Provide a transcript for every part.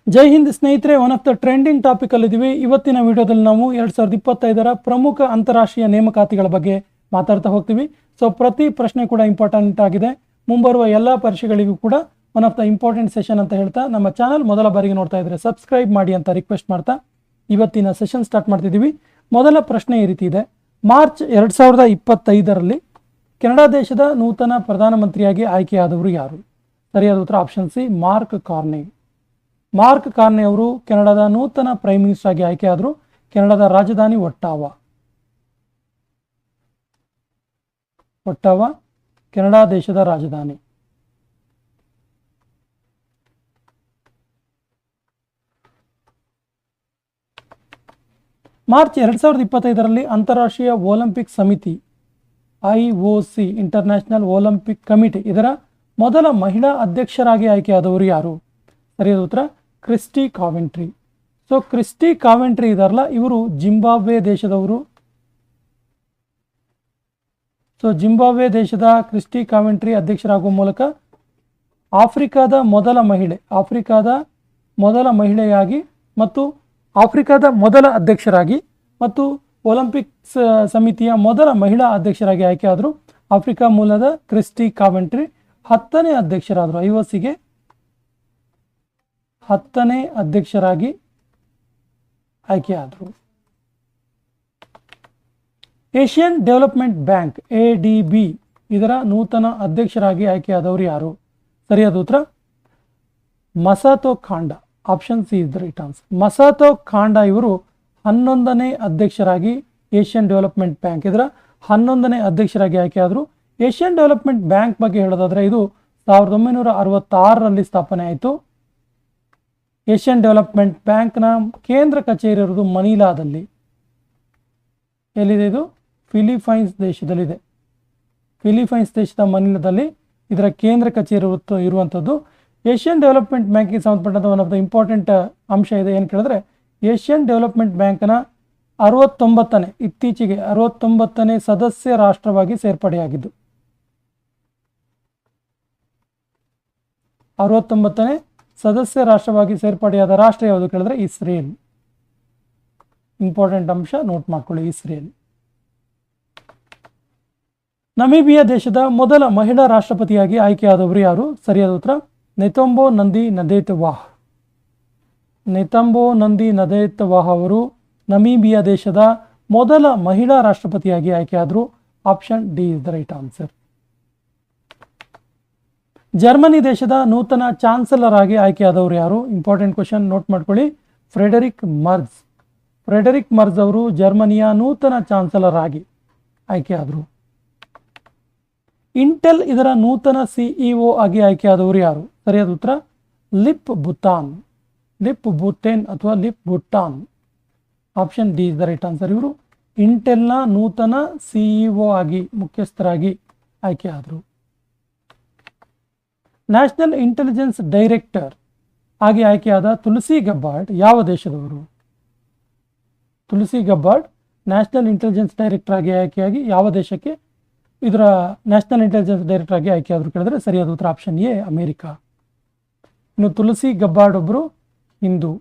ಜೈ ಹಿಂದ್ ಸ್ನೇಹಿತರೆ, one of the trending topic ಅಲ್ಲಿದ್ದೀವಿ. ಇವತ್ತಿನ ವಿಡಿಯೋದಲ್ಲಿ ನಾವು 2025ರ ಪ್ರಮುಖ ಅಂತಾರಾಷ್ಟ್ರೀಯ ನೇಮಕಾತಿಗಳ ಬಗ್ಗೆ ಮಾತಾಡ್ತಾ ಹೋಗ್ತೀವಿ. ಸೊ ಪ್ರತಿ ಪ್ರಶ್ನೆ ಕೂಡ ಇಂಪಾರ್ಟೆಂಟ್ ಆಗಿದೆ. ಮುಂಬರುವ ಎಲ್ಲ ಪರೀಕ್ಷೆಗಳಿಗೂ ಕೂಡ one of the important session ಅಂತ ಹೇಳ್ತಾ, ನಮ್ಮ ಚಾನಲ್ ಮೊದಲ ಬಾರಿಗೆ ನೋಡ್ತಾ ಇದ್ರೆ ಸಬ್ಸ್ಕ್ರೈಬ್ ಮಾಡಿ ಅಂತ ರಿಕ್ವೆಸ್ಟ್ ಮಾಡ್ತಾ ಇವತ್ತಿನ ಸೆಷನ್ ಸ್ಟಾರ್ಟ್ ಮಾಡ್ತಿದ್ದೀವಿ. ಮೊದಲ ಪ್ರಶ್ನೆ ಈ ರೀತಿ ಇದೆ: ಮಾರ್ಚ್ 2025ರಲ್ಲಿ ಕೆನಡಾ ದೇಶದ ನೂತನ ಪ್ರಧಾನಮಂತ್ರಿಯಾಗಿ ಆಯ್ಕೆಯಾದವರು ಯಾರು? ಸರಿಯಾದ ಉತ್ತರ ಆಪ್ಷನ್ ಸಿ, ಮಾರ್ಕ್ ಕಾರ್ನೆ. ಮಾರ್ಕ್ ಕಾರ್ನೆ ಅವರು ಕೆನಡಾದ ನೂತನ ಪ್ರೈಮ್ ಮಿನಿಸ್ಟರ್ ಆಗಿ ಆಯ್ಕೆಯಾದರು. ಕೆನಡಾದ ರಾಜಧಾನಿ ಒಟ್ಟಾವಾ. ಒಟ್ಟಾವಾ ಕೆನಡಾ ದೇಶದ ರಾಜಧಾನಿ. ಮಾರ್ಚ್ 2025ರಲ್ಲಿ ಅಂತಾರಾಷ್ಟ್ರೀಯ ಒಲಿಂಪಿಕ್ ಸಮಿತಿ IOC ಇಂಟರ್ನ್ಯಾಷನಲ್ ಒಲಿಂಪಿಕ್ ಕಮಿಟಿ ಇದರ ಮೊದಲ ಮಹಿಳಾ ಅಧ್ಯಕ್ಷರಾಗಿ ಆಯ್ಕೆಯಾದವರು ಯಾರು? ಸರಿಯಾದ ಉತ್ತರ ಕ್ರಿಸ್ಟಿ ಕಾವೆಂಟ್ರಿ. ಸೊ ಕ್ರಿಸ್ಟಿ ಕಾವೆಂಟ್ರಿ ಇದಾರಲ್ಲ, ಇವರು ಜಿಂಬಾಬ್ವೆ ದೇಶದವರು. ಸೊ ಜಿಂಬಾಬ್ವೆ ದೇಶದ ಕ್ರಿಸ್ಟಿ ಕಾವೆಂಟ್ರಿ ಅಧ್ಯಕ್ಷರಾಗುವ ಮೂಲಕ ಆಫ್ರಿಕಾದ ಮೊದಲ ಮಹಿಳೆಯಾಗಿ ಮತ್ತು ಆಫ್ರಿಕಾದ ಮೊದಲ ಅಧ್ಯಕ್ಷರಾಗಿ ಮತ್ತು ಒಲಿಂಪಿಕ್ ಸಮಿತಿಯ ಮೊದಲ ಮಹಿಳಾ ಅಧ್ಯಕ್ಷರಾಗಿ ಆಯ್ಕೆಯಾದರು. ಆಫ್ರಿಕಾ ಮೂಲದ ಕ್ರಿಸ್ಟಿ ಕಾವೆಂಟ್ರಿ 10ನೇ ಅಧ್ಯಕ್ಷರಾದರು. IOCಗೆ 10ನೇ ಅಧ್ಯಕ್ಷರಾಗಿ ಆಯ್ಕೆಯಾದರು. ಏಷ್ಯನ್ ಡೆವಲಪ್ಮೆಂಟ್ ಬ್ಯಾಂಕ್ ADB ಇದರ ನೂತನ ಅಧ್ಯಕ್ಷರಾಗಿ ಆಯ್ಕೆಯಾದವರು ಯಾರು? ಸರಿಯಾದ ಉತ್ತರ Masato Kanda. Option C is the right answer. Masato Kanda ಇವರು 11ನೇ ಅಧ್ಯಕ್ಷರಾಗಿ ಏಷ್ಯನ್ ಡೆವಲಪ್ಮೆಂಟ್ ಬ್ಯಾಂಕ್ ಇದರ 11ನೇ ಅಧ್ಯಕ್ಷರಾಗಿ ಆಯ್ಕೆಯಾದರು. ಏಷ್ಯನ್ ಡೆವಲಪ್ಮೆಂಟ್ ಬ್ಯಾಂಕ್ ಬಗ್ಗೆ ಹೇಳೋದಾದ್ರೆ ಇದು 1966ರಲ್ಲಿ ಸ್ಥಾಪನೆ ಆಯಿತು. ಏಷ್ಯನ್ ಡೆವಲಪ್ಮೆಂಟ್ ಬ್ಯಾಂಕ್ನ ಕೇಂದ್ರ ಕಚೇರಿ ಇರುವುದು ಮನಿಲಾದಲ್ಲಿ. ಎಲ್ಲಿದೆ ಇದು? ಫಿಲಿಪೈನ್ಸ್ ದೇಶದಲ್ಲಿದೆ. ಫಿಲಿಪೈನ್ಸ್ ದೇಶದ ಮನಿಲಾದಲ್ಲಿ ಇದರ ಕೇಂದ್ರ ಕಚೇರಿ ಇರುವಂಥದ್ದು. ಏಷ್ಯನ್ ಡೆವಲಪ್ಮೆಂಟ್ ಬ್ಯಾಂಕಿಗೆ ಸಂಬಂಧಪಟ್ಟಂಥ ಒನ್ ಆಫ್ ದ ಇಂಪಾರ್ಟೆಂಟ್ ಅಂಶ ಇದೆ. ಏನು ಕೇಳಿದ್ರೆ, ಏಷ್ಯನ್ ಡೆವಲಪ್ಮೆಂಟ್ ಬ್ಯಾಂಕ್ನ 69ನೇ ಸದಸ್ಯ ರಾಷ್ಟ್ರವಾಗಿ ಸೇರ್ಪಡೆಯಾಗಿದ್ದು. 69ನೇ ಸದಸ್ಯ ರಾಷ್ಟ್ರವಾಗಿ ಸೇರ್ಪಡೆಯಾದ ರಾಷ್ಟ್ರ ಯಾವುದು ಕೇಳಿದ್ರೆ ಇಸ್ರೇಲ್. ಇಂಪಾರ್ಟೆಂಟ್ ಅಂಶ, ನೋಟ್ ಮಾಡ್ಕೊಳ್ಳಿ, ಇಸ್ರೇಲ್. ನಮೀಬಿಯಾ ದೇಶದ ಮೊದಲ ಮಹಿಳಾ ರಾಷ್ಟ್ರಪತಿಯಾಗಿ ಆಯ್ಕೆಯಾದವರು ಯಾರು? ಸರಿಯಾದ ಉತ್ತರ ನೆತಂಬೋ ನಂದಿ ನದೇತವಾಹ್. ನೆತಂಬೋ ನಂದಿ ನದೇತವಾಹ್ ಅವರು ನಮೀಬಿಯಾ ದೇಶದ ಮೊದಲ ಮಹಿಳಾ ರಾಷ್ಟ್ರಪತಿಯಾಗಿ ಆಯ್ಕೆಯಾದರು. Option D is the right answer. Germany ದೇಶದ ನೂತನ ಚಾನ್ಸಲರ್ ಆಗಿ ಆಯ್ಕೆಯಾದವರು ಯಾರು? ಇಂಪಾರ್ಟೆಂಟ್ ಕ್ವಶನ್, ನೋಟ್ ಮಾಡ್ಕೊಳ್ಳಿ. Frederick merge. ಫ್ರೆಡರಿಕ್ ಮರ್ಜ್ ಅವರು ಜರ್ಮನಿಯ ನೂತನ ಚಾನ್ಸಲರ್ ಆಗಿ ಆಯ್ಕೆಯಾದರು. ಇಂಟೆಲ್ ಇದರ ನೂತನ CEO ಆಗಿ ಆಯ್ಕೆಯಾದವರು ಯಾರು? ಸರಿಯಾದ ಉತ್ತರ ಲಿಪ್ ಬುಟಾನ್. ಲಿಪ್ ಬುಟೇನ್ ಅಥವಾ Lip Bu Tan. Option D is the right answer. ಇವರು ಇಂಟೆಲ್ನ ನೂತನ CEO ಆಗಿ, ಮುಖ್ಯಸ್ಥರಾಗಿ ಆಯ್ಕೆಯಾದರು. ನ್ಯಾಷನಲ್ ಇಂಟೆಲಿಜೆನ್ಸ್ ಡೈರೆಕ್ಟರ್ ಆಗಿ ಆಯ್ಕೆಯಾದ ತುಳಸಿ ಗಬ್ಬಾರ್ಡ್ ಯಾವ ದೇಶದವರು? ತುಳಸಿ ಗಬ್ಬಾರ್ಡ್ ನ್ಯಾಷನಲ್ ಇಂಟೆಲಿಜೆನ್ಸ್ ಡೈರೆಕ್ಟರ್ ಆಗಿ ಆಯ್ಕೆಯಾಗಿ ಯಾವ ದೇಶಕ್ಕೆ ಇದರ ನ್ಯಾಷನಲ್ ಇಂಟೆಲಿಜೆನ್ಸ್ ಡೈರೆಕ್ಟರ್ ಆಗಿ ಆಯ್ಕೆಯಾದರು ಕೇಳಿದ್ರೆ ಸರಿಯಾದ ಉತ್ತರ ಆಪ್ಷನ್ ಎ, ಅಮೆರಿಕ. ಇನ್ನು ತುಳಸಿ ಗಬ್ಬಾರ್ಡ್ ಒಬ್ಬರು ಹಿಂದೂ.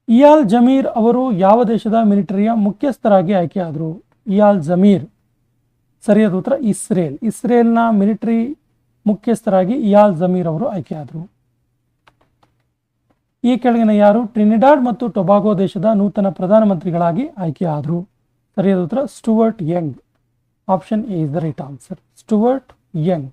ಇಯಾಲ್ ಜಮೀರ್ ಅವರು ಯಾವ ದೇಶದ ಮಿಲಿಟರಿಯ ಮುಖ್ಯಸ್ಥರಾಗಿ ಆಯ್ಕೆಯಾದರು? ಇಯಾಲ್ ಜಮೀರ್. ಸರಿಯಾದ ಉತ್ತರ ಇಸ್ರೇಲ್. ಇಸ್ರೇಲ್ನ ಮಿಲಿಟರಿ ಮುಖ್ಯಸ್ಥರಾಗಿ ಇಯಾಲ್ ಜಮೀರ್ ಅವರು ಆಯ್ಕೆಯಾದರು. ಈ ಕೆಳಗಿನ ಯಾರು ಟ್ರಿನಿಡಾಡ್ ಮತ್ತು ಟೊಬಾಗೋ ದೇಶದ ನೂತನ ಪ್ರಧಾನಮಂತ್ರಿಗಳಾಗಿ ಆಯ್ಕೆಯಾದರು? ಸರಿಯಾದ ಉತ್ತರ Stuart Young. Option A is the right answer, Stuart Young.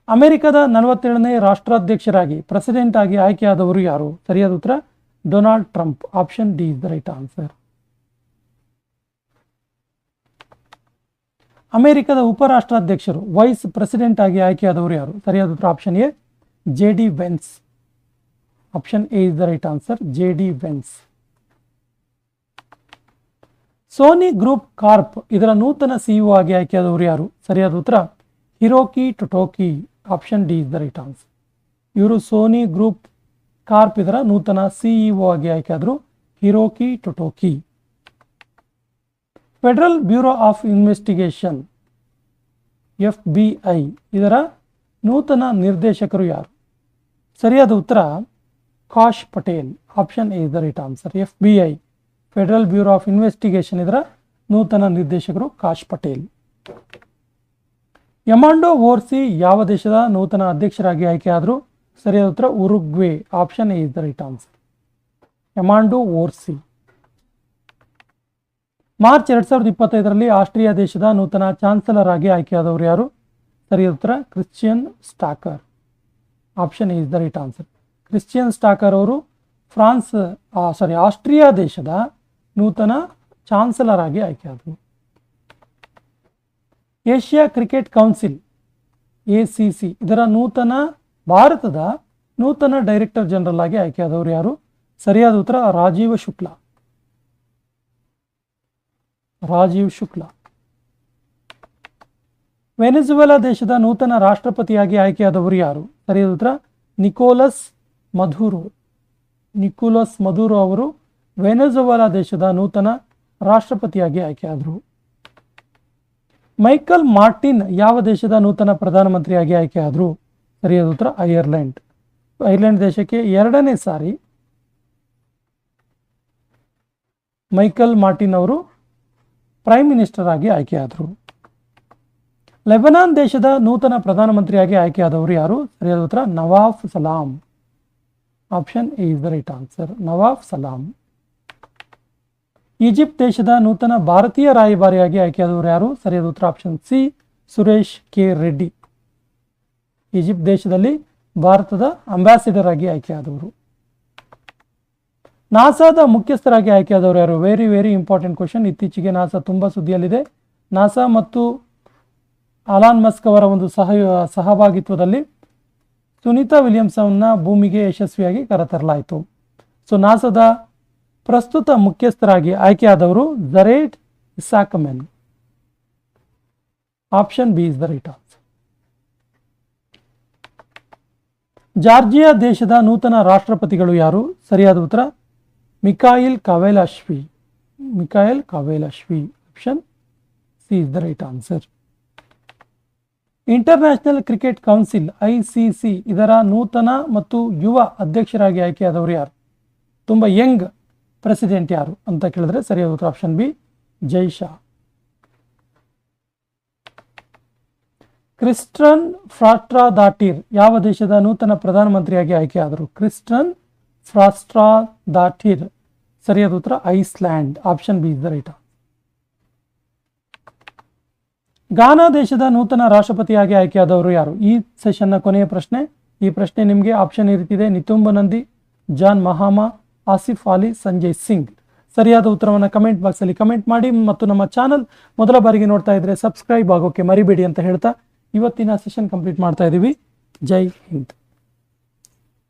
ಅಮೆರಿಕದ 47ನೇ ರಾಷ್ಟ್ರಾಧ್ಯಕ್ಷರಾಗಿ, ಪ್ರೆಸಿಡೆಂಟ್ ಆಗಿ ಆಯ್ಕೆಯಾದವರು ಯಾರು? ಸರಿಯಾದ ಉತ್ತರ Donald Trump. Option D is the right answer. ಅಮೆರಿಕದ ಉಪರಾಷ್ಟ್ರಾಧ್ಯಕ್ಷರು, ವೈಸ್ ಪ್ರೆಸಿಡೆಂಟ್ ಆಗಿ ಆಯ್ಕೆಯಾದವರು ಯಾರು? ಸರಿಯಾದ ಉತ್ತರ option A, JD Vance. Option A is the right answer, JD Vance. Sony group Corp ಇದರ ನೂತನ CEO ಆಗಿ ಆಯ್ಕೆಯಾದವರು ಯಾರು? ಸರಿಯಾದ ಉತ್ತರ Hiroki Totoki. Option D is the right answer. ಇವರು ಸೋನಿ ಗ್ರೂಪ್ ಕಾರ್ಪ್ ಇದರ ನೂತನ CEO ಆಗಿ ಆಯ್ಕೆಯಾದರು, Hiroki Totoki. Federal bureau of investigation FBI ಇದರ ನೂತನ ನಿರ್ದೇಶಕರು ಯಾರು? ಸರಿಯಾದ ಉತ್ತರ Kash Patel. Option A is the right answer. FBI federal bureau of investigation ಇದರ ನೂತನ ನಿರ್ದೇಶಕರು ಕಾಶ್ ಪಟೇಲ್. ಯಮಾಂಡೋ ಓರ್ಸಿ ಯಾವ ದೇಶದ ನೂತನ ಅಧ್ಯಕ್ಷರಾಗಿ ಆಯ್ಕೆಯಾದರು? ಸರಿಯಾದ ಉತ್ತರ Uruguay. Option A is the right answer. Yamandu Orsi. March 2025ರಲ್ಲಿ ಆಸ್ಟ್ರಿಯಾ ದೇಶದ ನೂತನ ಚಾನ್ಸಲರ್ ಆಗಿ ಆಯ್ಕೆಯಾದವರು ಯಾರು? ಸರಿಯಾದ ಉತ್ತರ Christian Stocker. Option A is the right answer. Christian Stocker ಅವರು ಆಸ್ಟ್ರಿಯಾ ದೇಶದ ನೂತನ ಚಾನ್ಸಲರ್ ಆಗಿ ಆಯ್ಕೆಯಾದರು. ಏಷ್ಯಾ ಕ್ರಿಕೆಟ್ ಕೌನ್ಸಿಲ್ ACC ಇದರ ಭಾರತದ ನೂತನ ಡೈರೆಕ್ಟರ್ ಜನರಲ್ ಆಗಿ ಆಯ್ಕೆಯಾದವರು ಯಾರು? ಸರಿಯಾದ ಉತ್ತರ ರಾಜೀವ್ ಶುಕ್ಲಾ. ವೆನೆಜುವೆಲಾ ದೇಶದ ನೂತನ ರಾಷ್ಟ್ರಪತಿಯಾಗಿ ಆಯ್ಕೆಯಾದವರು ಯಾರು? ಸರಿಯಾದ ಉತ್ತರ ನಿಕೋಲಸ್ ಮಧುರೋ ಅವರು ವೆನೆಜುವೆಲಾ ದೇಶದ ನೂತನ ರಾಷ್ಟ್ರಪತಿಯಾಗಿ ಆಯ್ಕೆಯಾದರು. ಮೈಕಲ್ ಮಾರ್ಟಿನ್ ಯಾವ ದೇಶದ ನೂತನ ಪ್ರಧಾನಮಂತ್ರಿಯಾಗಿ ಆಯ್ಕೆಯಾದರು? ಸರಿಯಾದ ಉತ್ತರ ಐರ್ಲೆಂಡ್ ದೇಶಕ್ಕೆ 2ನೇ ಸಾರಿ ಮೈಕಲ್ ಮಾರ್ಟಿನ್ ಅವರು ಪ್ರೈಮ್ ಮಿನಿಸ್ಟರ್ ಆಗಿ ಆಯ್ಕೆಯಾದರು. ಲೆಬನಾನ್ ದೇಶದ ನೂತನ ಪ್ರಧಾನಮಂತ್ರಿಯಾಗಿ ಆಯ್ಕೆಯಾದವರು ಯಾರು? ಸರಿಯಾದ ಉತ್ತರ Nawaf Salam. Option A is the right answer. Nawaf Salam. Egypt ದೇಶದ ನೂತನ ಭಾರತೀಯ ರಾಯಭಾರಿಯಾಗಿ ಆಯ್ಕೆಯಾದವರು ಯಾರು? ಸರಿಯಾದ ಉತ್ತರ option C Suresh K Reddy. Egypt ದೇಶದಲ್ಲಿ ಭಾರತದ ಅಂಬಾಸಿಡರ್ ಆಗಿ ಆಯ್ಕೆಯಾದವರು. ನಾಸಾದ ಮುಖ್ಯಸ್ಥರಾಗಿ ಆಯ್ಕೆಯಾದವರು ಯಾರು? Very very important question. ಇತ್ತೀಚೆಗೆ ನಾಸಾ ತುಂಬ ಸುದ್ದಿಯಲ್ಲಿದೆ. ನಾಸಾ ಮತ್ತು ಅಲಾನ್ ಮಸ್ಕ್ ಅವರ ಒಂದು ಸಹಭಾಗಿತ್ವದಲ್ಲಿ ಸುನೀತಾ ವಿಲಿಯಮ್ಸನ್ನ ಭೂಮಿಗೆ ಯಶಸ್ವಿಯಾಗಿ ಕರೆತರಲಾಯಿತು. ಸೊ ನಾಸಾದ ಪ್ರಸ್ತುತ ಮುಖ್ಯಸ್ಥರಾಗಿ ಆಯ್ಕೆಯಾದವರು Jared Isaacman. Option B is the right answer. Georgia ದೇಶದ ನೂತನ ರಾಷ್ಟ್ರಪತಿಗಳು ಯಾರು? ಸರಿಯಾದ ಉತ್ತರ Mikheil Kavelashvili. Option C is the right answer. International cricket council ICC ಇದರ ನೂತನ ಮತ್ತು ಯುವ ಅಧ್ಯಕ್ಷರಾಗಿ ಆಯ್ಕೆಯಾದವರು ಯಾರು? ತುಂಬ ಯಂಗ್ ಪ್ರೆಸಿಡೆಂಟ್ ಯಾರು ಅಂತ ಕೇಳಿದ್ರೆ ಸರಿಯಾದ ಉತ್ತರ option B Jay Shah. Kristrun Frostadottir ಯಾವ ದೇಶದ ನೂತನ ಪ್ರಧಾನಮಂತ್ರಿಯಾಗಿ ಆಯ್ಕೆಯಾದರು? Kristrun Frostadottir. ಸರಿಯಾದ ಉತ್ತರ Iceland. Option B is the right. Ghana ದೇಶದ ನೂತನ ರಾಷ್ಟ್ರಪತಿಯಾಗಿ ಆಯ್ಕೆಯಾದವರು ಯಾರು? ಈ ಸೆಷನ್ನ ಕೊನೆಯ ಪ್ರಶ್ನೆ. ಈ ಪ್ರಶ್ನೆ ನಿಮಗೆ ಆಪ್ಷನ್ ಈ ರೀತಿದೆ: ನಿತುಂಬ ನಂದಿ, ಜಾನ್ ಮಹಾಮಾ, ಆಸಿಫ್ ಅಲಿ, ಸಂಜಯ್ ಸಿಂಗ್. ಸರಿಯಾದ ಉತ್ತರವನ್ನು ಕಮೆಂಟ್ ಬಾಕ್ಸಲ್ಲಿ ಕಮೆಂಟ್ ಮಾಡಿ ಮತ್ತು ನಮ್ಮ ಚಾನಲ್ ಮೊದಲ ಬಾರಿಗೆ ನೋಡ್ತಾ ಇದ್ರೆ ಸಬ್ಸ್ಕ್ರೈಬ್ ಆಗೋಕೆ ಮರಿಬೇಡಿ ಅಂತ ಹೇಳ್ತಾ ಇವತ್ತಿನ ಸೆಷನ್ ಕಂಪ್ಲೀಟ್ ಮಾಡ್ತಾ ಇದ್ದೀವಿ. ಜೈ ಹಿಂದ್.